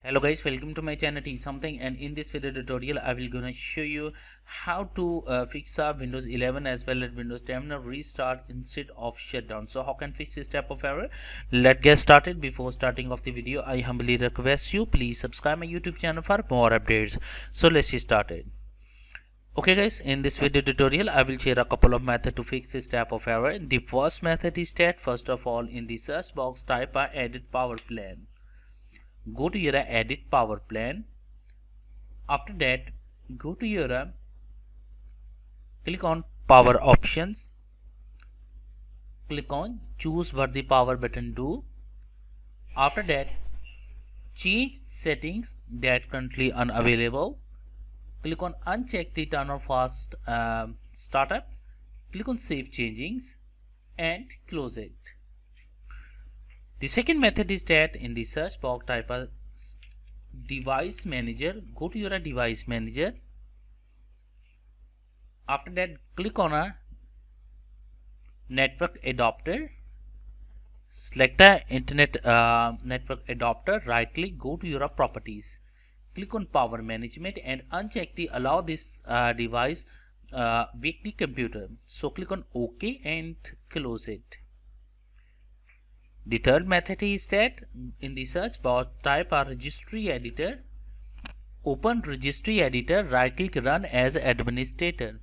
Hello guys, welcome to my channel Teach Something, and in this video tutorial I will gonna show you how to fix up Windows 11 as well as Windows Terminal restart instead of shutdown. So how can fix this type of error? Let's get started. Before starting off the video, I humbly request you please subscribe my YouTube channel for more updates. So let's get started. Okay guys, in this video tutorial I will share a couple of methods to fix this type of error. The first method is that first of all in the search box type edit power plan. Go to your edit power plan. After that go to your click on power options, click on choose what the power button do. After that change settings that currently unavailable, click on uncheck the turn on fast startup, click on save changings and close it. The second method is that in the search box type a device manager. Go to your device manager. After that click on a network adapter, select a internet network adapter, right click, go to your properties, click on power management and uncheck the allow this device with the computer. So click on OK and close it. The third method is that in the search box type a registry editor. Open registry editor, right click, run as administrator.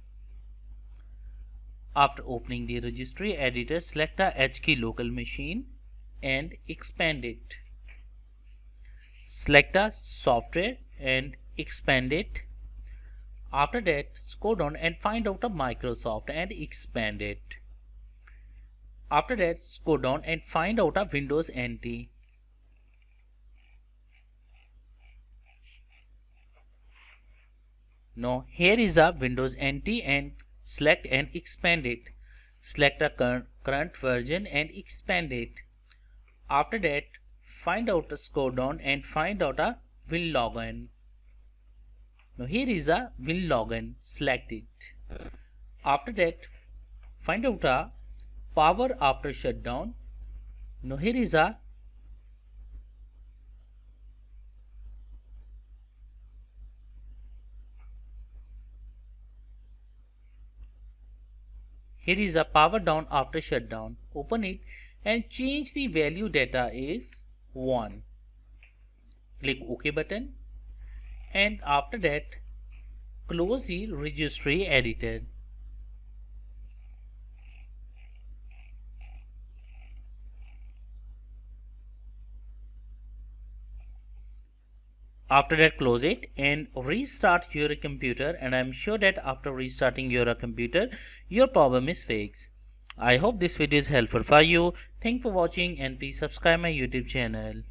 After opening the registry editor, select a HKey local machine and expand it. Select a software and expand it. After that scroll down and find out a Microsoft and expand it. After that scroll down and find out a Windows NT. Now here is a Windows NT and select and expand it. Select a current version and expand it. After that find out a scroll down and find out a WinLogin. Now here is a WinLogin, select it. After that find out a power after shutdown. Now here is a power down after shutdown. Open it and change the value data is 1. Click OK button and after that close the registry editor. After that close it and restart your computer, and I'm sure that after restarting your computer your problem is fixed. I hope this video is helpful for you. Thanks for watching and please subscribe my YouTube channel.